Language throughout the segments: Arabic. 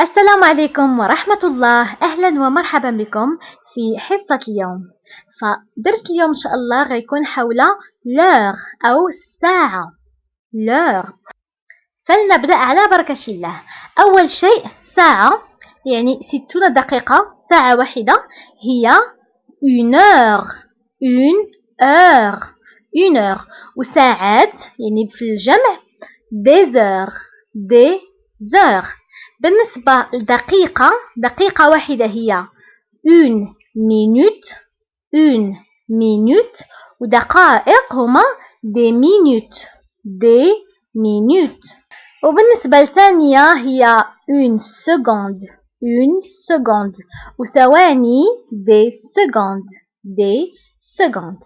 السلام عليكم ورحمة الله. أهلا ومرحبا بكم في حصة اليوم. فدرس اليوم إن شاء الله غيكون حول l'heure أو الساعة. l'heure. فلنبدأ على بركة الله. أول شيء ساعة يعني 60 دقيقة، ساعة واحدة هي une heure. une heure. une heure. وساعات يعني في الجمع des heures. des heures. بالنسبة لدقيقة، دقيقة واحدة هي une minute. une minute. ودقائق هما des minutes. des minutes. وبالنسبة لثانية هي une seconde. une seconde. وثواني des secondes. des secondes.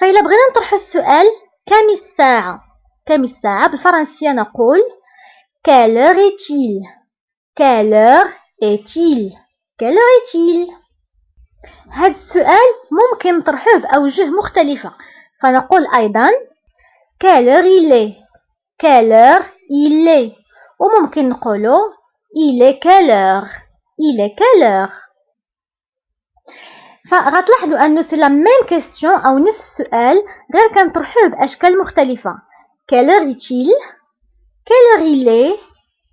فإلا بغينا نطرح السؤال كم الساعة؟ كم الساعة؟ بالفرنسية نقول quelle heure est-il؟ quelle heure est-il؟ quelle heure est-il؟ هذا السؤال ممكن نطرحه بأوجه مختلفة، فنقول أيضا quelle heure il est؟ quelle heure il est؟ وممكن نقوله il est quelle heure؟ il est quelle heure؟ فغتلاحظوا أنه سي لا ميم كيستيون أو نفس السؤال غير كنطرحوه بأشكال مختلفة. quelle heure est-il؟ quelle heure il est؟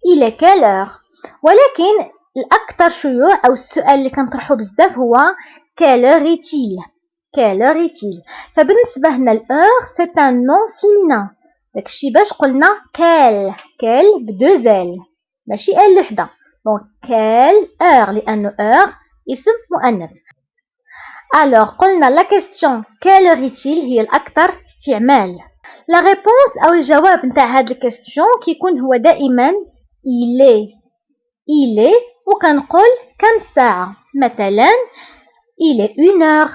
il est quelle heure؟ ولكن الأكثر شيوع أو السؤال اللي كنطرحوه بزاف هو quelle heure est-il؟ quelle heure est-il؟ فبالنسبة هنا l'heure c'est un nom féminin، داكشي باش قلنا quelle بدو زال ماشي ال وحدة، دونك quelle heure لأنه heure اسم مؤنث. alors قلنا la question quelle heure est-il هي الأكثر استعمال. la réponse أو الجواب نتاع هاد الكيستيون كيكون هو دائما il est وكنقول كم ساعة. مثلا il est 1 heure،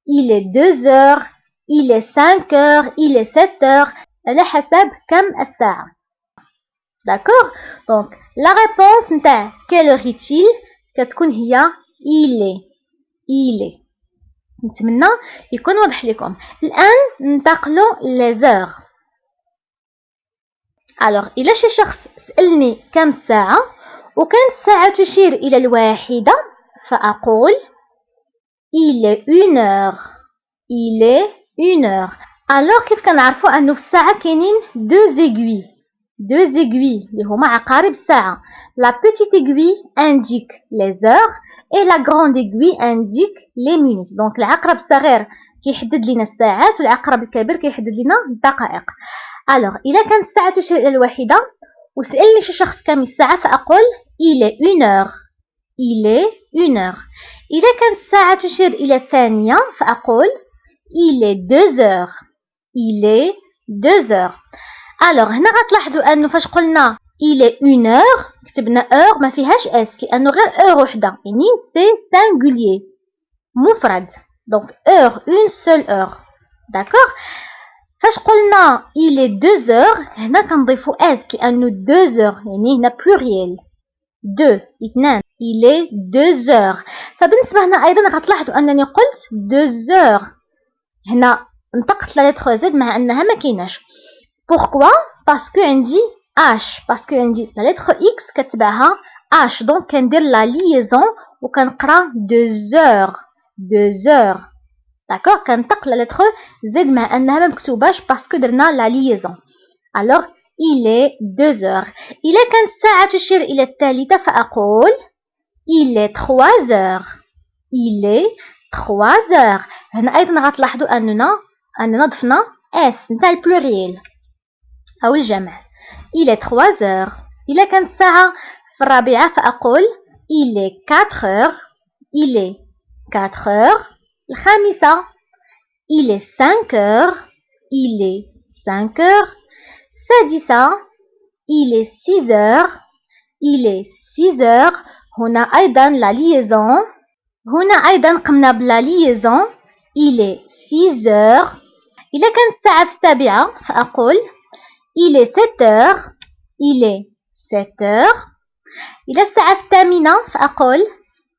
il est 2 heures، il est 5 heures، il est 7 heures، على حسب كم الساعة. d'accord. donc la réponse نتاع quelle heure est-il كتكون هي il est. نتمنى يكون واضح لكم. الآن ننتقلوا les heures. alors إلا شي شخص سألني كم الساعة وكانت الساعة تشير إلى الواحدة فأقول il est 1 heure. il est 1 heure. alors كيف كنعرفوا أنه في الساعة كاينين deux aiguilles اللي هما عقارب الساعة. la petite aiguille indique les heures et la grande aiguille indique les minutes. donc العقرب الصغير كيحدد لنا الساعات والعقرب الكبير كيحدد لنا الدقائق. alors إلا كانت الساعة تشير إلى الواحدة وسألني شي شخص كم الساعة فأقول il est 1 heure. il est 1 heure. إذا كانت الساعة تشير إلى الثانية فأقول il est 2 heures. il est 2 heures. alors هنا غتلاحظوا أنه فاش قلنا il est 1 heure كتبنا heure ما فيهاش اس لأنه غير heure وحدة يعني c'est singulier مفرد. donc heure une seule heure. d'accord. فاش قلنا il est 2 heures هنا كنضيفو اس لأنه 2 heures يعني هنا pluriel 2 اثنان il est 2 heures. فبالنسبة هنا أيضا غتلاحظوا أنني قلت 2 heures هنا نطقت لا لتر زد مع أنها ما كايناش. pourquoi؟ باسكو عندي اش، باسكو عندي لا لتر اكس كتبعها اش، دونك كندير لا ليزون وكنقرا 2 heures. 2 heures. داكوغ. كنطق لا لتر زد مع أنها ما مكتوباش باسكو درنا لا ليزون. alors il est 2 heures. إلا كانت الساعة تشير إلى الثالثة فأقول il est 3 heures. il est 3 heures. هنا أيضا غتلاحظوا أننا ضفنا اس نتاع البلوريال أو الجمع. il est 3 heures. إلا كانت الساعة في الرابعة فأقول il est 4 heures. il est 4 heures. الخامسة il est 5 heures. il est 5 heures. السادسة il est 6 heures. il est 6 heures. هنا أيضا لا ليزون، هنا أيضا قمنا بلا ليزون il est 6 heures. إلا كانت الساعة في السابعة فأقول il est 7 heures. il est 7 heures. إلا الساعة في الثامنة فأقول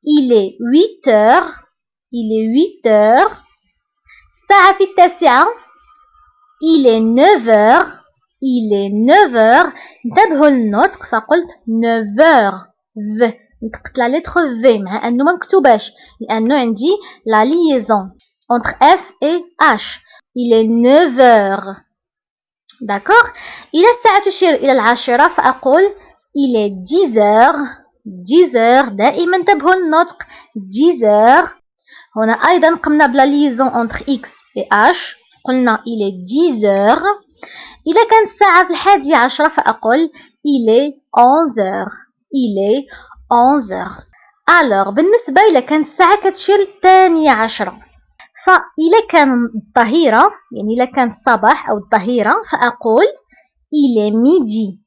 il est 8 heures. il est 8 heures. الساعة في التاسعة il est 9 heures. il est 9 heures. انتبهوا للنطق فقلت 9 heures V. نطقت لا لتر V مع أنه ما مكتوباش لأنه عندي لا liaison entre F et H. Il est 9 heures. D'accord. إلى الساعة تشير إلى 10 فأقول il est 10 heures. 10 heures. دائما انتبهوا للنطق 10 heures. هنا أيضا قمنا بلا liaison entre X et H. قلنا il est 10 heures. إذا كانت الساعة في 11 فأقول il est 11 heures. Il est 11 heures. Alors بالنسبة إلى كانت الساعة كتشير 12 فإذا كان الظهيرة يعني إذا كان الصباح أو الظهيرة فأقول il est midi.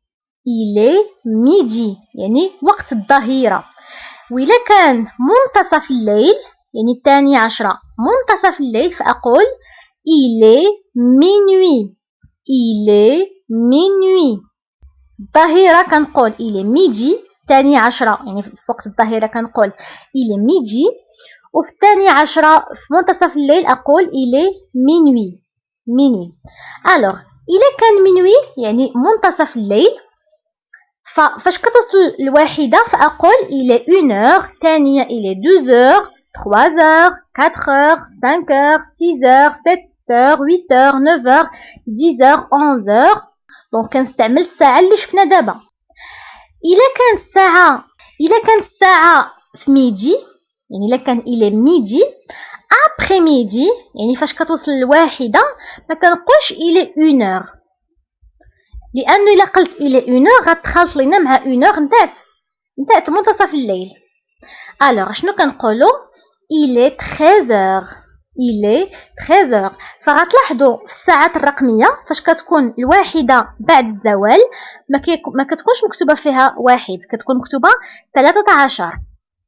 Il est midi يعني وقت الظهيرة. وإذا كان منتصف الليل يعني 12 منتصف الليل فأقول il est minuit. Il est minuit. الظهيرة كنقول il est midi. 12 يعني في وقت الظهيرة كنقول il est midi. وفي 12 في منتصف الليل أقول il est minuit. minuit. Alors إذا كان minuit يعني منتصف الليل فاش كتوصل الواحدة فأقول il est 1 heure. ثانية il est 2 heures 3 heures 4 heures 5 heures 6 heures 7 heures 8 heures 9 heures 10 heures 11 heures. دونك كنستعمل الساعة اللي شفنا دابا. إلا كانت الساعة في ميدي يعني إلا كان إلى ميدي أبخي ميدي يعني فاش كتوصل الواحدة ما كنقولش إلى 1 heure لأنه إلا قلت إلى 1 heure غتخلط لينا مع 1 heure نتاعت منتصف الليل. ألوغ شنو كنقولو il est 13 heures. il est 13 heures. فغتلاحظوا في الساعات الرقمية فاش كتكون الواحدة بعد الزوال ما كتكونش مكتوبة فيها واحد كتكون مكتوبة 13.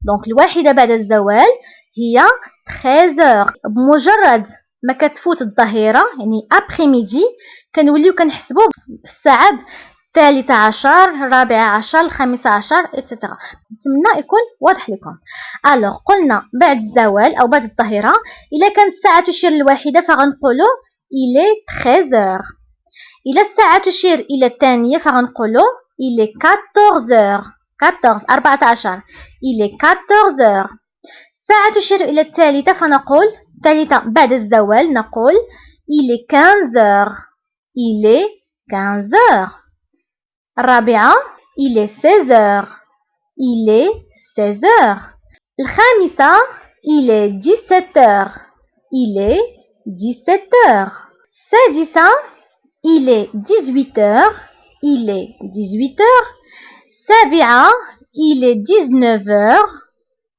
دونك الواحدة بعد الزوال هي 13 heures. بمجرد ما كتفوت الظهيرة يعني ابخي ميدي كنوليو كنحسبوا في الساعات 13 14 15 اتسيتيرا. نتمنى يكون واضح لكم. الوغ قلنا بعد الزوال او بعد الظهيرة الا كانت الساعة تشير للواحدة فغنقولو il est 13 heures. الا الساعة تشير الى الثانية فغنقولو il est 14 heures. 14 il est 14 heures. الساعة تشير الى الثالثة فنقول الثالثة بعد الزوال نقول il est 15 heures. il est 15 heures. الرابعة il est 16 heures. il est 16 heures. الخامسة il est 17 heures. il est 17 heures. السادسة il est 18 heures. il est 18 heures. السابعة il est 19 heures.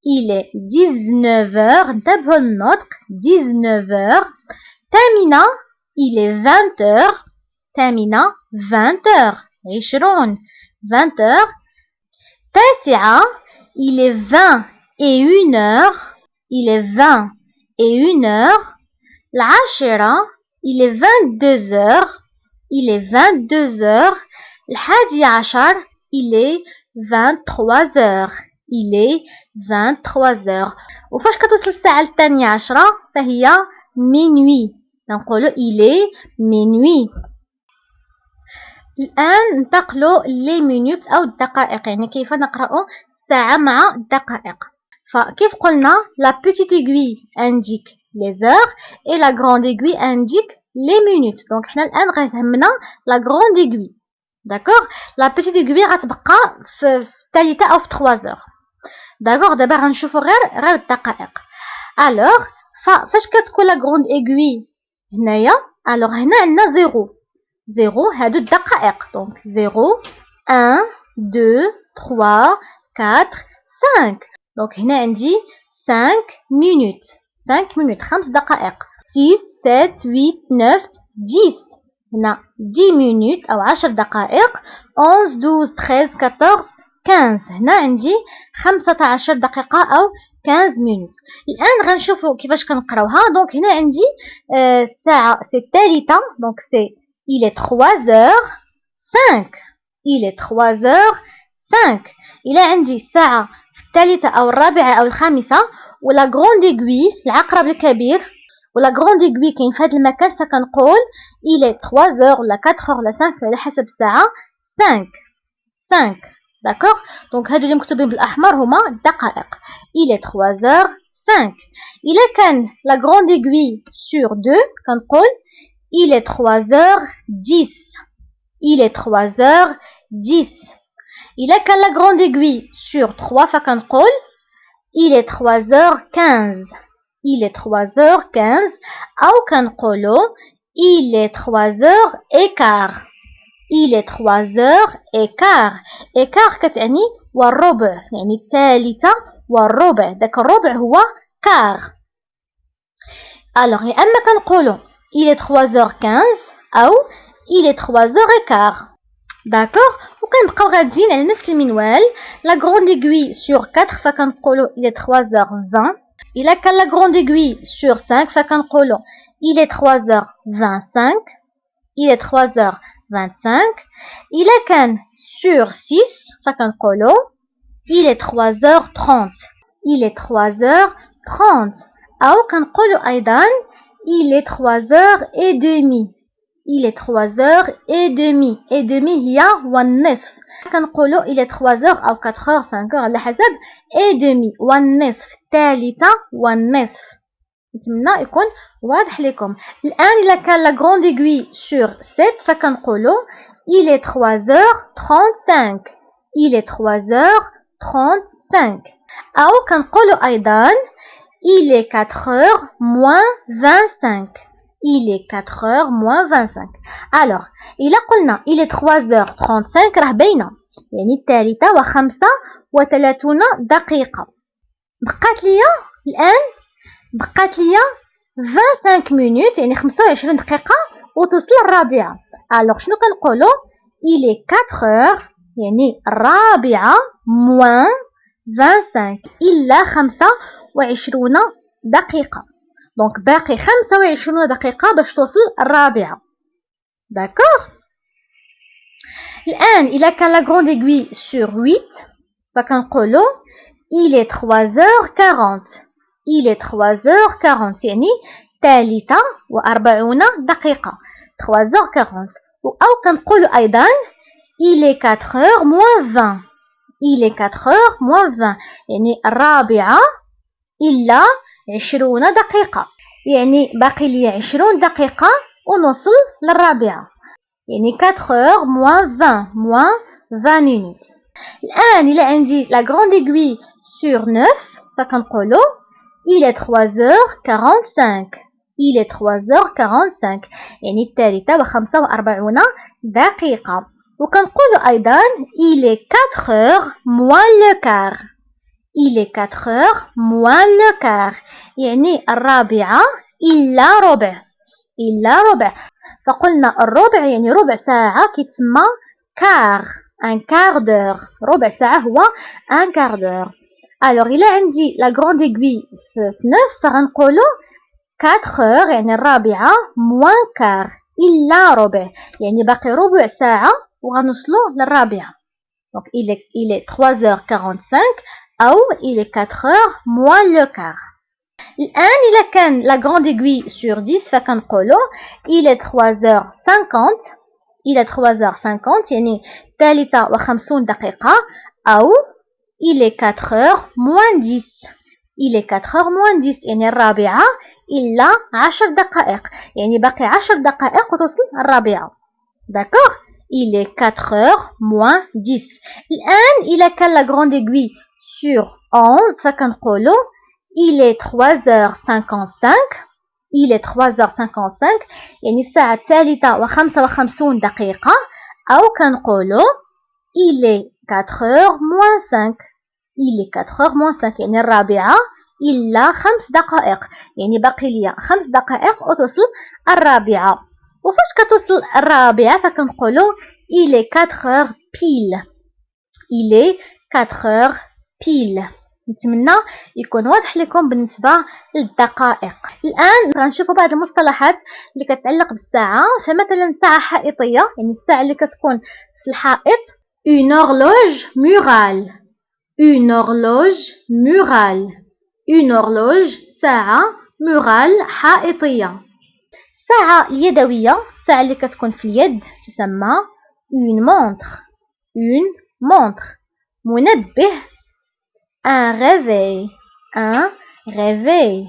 il est 19 heures. انتبهوا النطق 19 heures. الثامنة il est 20 heures. الثامنة 20 heures. 20 heures. التاسعة il est 20 et 1 heure. il est 20 et 1 heure. العاشرة il est 22 heures. il est 22 heures. الحادي عشر il est 23 heures. il est 23 heures. وفاش كتوصل الساعة الثانية عشرة فهي minuit. نقولوا il est minuit. الآن ننتقلوا لي مينوت أو الدقائق يعني كيف نقرأ الساعة مع الدقائق. فكيف قلنا la petite aiguille indique les heures et la grande aiguille indique les minutes. دونك حنا الآن غتهمنا la grande aiguille. داكوغ la petite aiguille غتبقى في الثالثة أو في 3 heures. داكوغ دابا غنشوفوا غير الدقائق. ألوغ فاش كتكون la grande aiguille هنايا ألوغ هنا عندنا 0 هادو الدقائق. دونك 0 1 2 3 4 5. دونك هنا عندي 5 minutes. 5 دقائق. 6 7 8 9 10. هنا 10 minutes أو 10 دقائق. 11 12 13 14 15. هنا عندي 15 دقيقة أو 15 minutes. الآن غنشوفوا كيفاش كنقراوها. دونك هنا عندي الساعة سي الثالثة. دونك سي il est 3 heures 5. il est 3 heures 5. إلا عندي الساعة في الثالثة أو الرابعة أو الخامسة ولا غروند ايغوي العقرب الكبير ولا غروند ايغوي كاين في هذا المكان فكنقول il est 3 heures ولا 4 heures ولا 5 على حسب الساعة 5. D'accord. Donc هادو اللي مكتوبين بالاحمر هما الدقائق. Il est 3h05. إلا كان la grande aiguille sur 2 كنقول il est 3h10. Il est 3h10. إلا كان la grande aiguille sur 3 فكنقول il est 3h15. Il est 3h15. أو كنقولو il est 3h15. Il est 3h15. إيكار كتعني والربع، يعني الثالثة والربع. داك الربع هو كار. ألوغ يا أما كنقولو il est 3h15 أو il est 3h15. داكوغ. وكنبقاو غاديين على نفس المنوال. لا غروند ايغوي سور 4 فكنقولو il est 3h20. إلا كان لا غروند ايغوي سور 5 فكنقولو il est 3h25. Il est 3h25. إلا كان sur 6 فكنقولو il est 3h30. Il est 3h30. أو كنقولو أيضا il est 3h30. Il est 3h30. et demi هي والنصف. كنقولو il est 3h أو 4h 5h على حسب et demi والنصف الثالثة والنصف. نتمنى يكون واضح لكم. الآن إلا كان لا غروند ايغوي سور 7 فكنقولو il est 3h35. Il est 3h35. أو كنقولو أيضا il est 4h moins 25. Il est 4h moins 25. Alors إلا قلنا il est 3h35 راه باينة، يعني الثالثة و35 دقيقة. بقات ليا 25 minutes، يعني 25 دقيقة وتوصل الرابعة. alors شنو كنقولو il est 4h، يعني الرابعة moins 25 إلا 25 دقيقة. دونك باقي 25 دقيقة باش توصل الرابعة. داكوغ. الآن إلا كان لا غروند ايغوي سور 8 فكنقولو il est 3h40. Il est 3h40، يعني 43 دقيقة. 3h40. أو كنقولو أيضا il est 4h moins 20. Il est 4h moins 20، يعني الرابعة إلا 20 دقيقة، يعني باقي لي 20 دقيقة ونوصل للرابعة، يعني 4h moins 20 moins 20 minutes. الآن إلا عندي la grande aiguille sur 9 فكنقولو il est 3h45. Il est 3h45، يعني الثالثة و45 دقيقة. وكنقولو أيضا il est 4h moins le quart. Il est 4h moins le quart، يعني الرابعة إلا ربع. إلا ربع. فقلنا الربع يعني ربع ساعة كيتسمى quart. un quart d'heure. ربع ساعة هو un quart d'heure. alors إلا عندي la grande aiguille في 9 فغنقولو 4h، يعني الرابعة moins quart إلا ربع، يعني باقي ربع ساعة وغنوصلو للرابعة. donc il est 3h45 أو il est 4h moins le quart. الآن إلا كان la grande aiguille sur 10 فكنقولو il est 3h50. il est 3h50، يعني 53 دقيقة. أو il est 4h moins 10. il est 4h moins 10، يعني الرابعة إلا 10 دقائق، يعني باقي 10 دقائق وتوصل الرابعة. داكوغ. il est 4h moins 10. الآن إلا كان la grande aiguille sur 11 فكنقولو il est 3h55. il est 3h55، يعني الساعة الثالثة و55 دقيقة. أو كنقولو il est 4h moins 5. il est 4h moins 5، يعني الرابعة إلا 5 دقائق، يعني باقي ليا 5 دقائق وتوصل الرابعة. وفاش كتوصل الرابعة فكنقولو il est 4h pile. il est 4h pile. نتمنى يكون واضح لكم بالنسبة للدقائق. الآن غنشوفوا بعض المصطلحات اللي كتعلق بالساعة. فمثلا ساعة حائطية، يعني الساعة اللي كتكون في الحائط une horloge murale. une horloge murale. une horloge ساعة مورال حائطية. الساعة اليدوية، الساعة اللي كتكون في اليد تسمى une montre. une montre. منبه un réveil un réveil.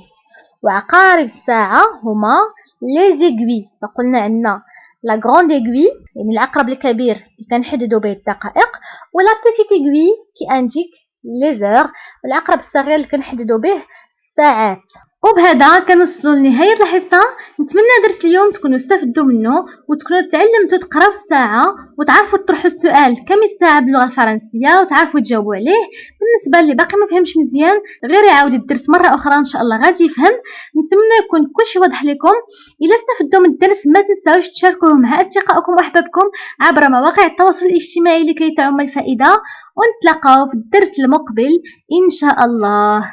وعقارب الساعة هما les aiguilles. فقلنا عندنا la grande aiguille يعني العقرب الكبير اللي كنحددو به الدقائق، و la petite aiguille qui indique les heures، والعقرب الصغير اللي كنحددو به الساعات. وبهذا كنوصلوا لنهاية الحصة. نتمنى درس اليوم تكونوا استفدوا منه وتكونوا تعلمتوا تقراو الساعة وتعرفوا تطرحوا السؤال كم الساعة باللغة الفرنسية وتعرفوا تجاوبوا عليه. بالنسبة اللي باقي ما فهمش مزيان غير يعاود الدرس مرة أخرى إن شاء الله غادي يفهم. نتمنى يكون كلشي واضح لكم. إلا استفدتوا من الدرس ما تنساوش تشاركوه مع أصدقائكم وأحبابكم عبر مواقع التواصل الاجتماعي لكي تعم الفائدة، ونتلاقاو في الدرس المقبل إن شاء الله.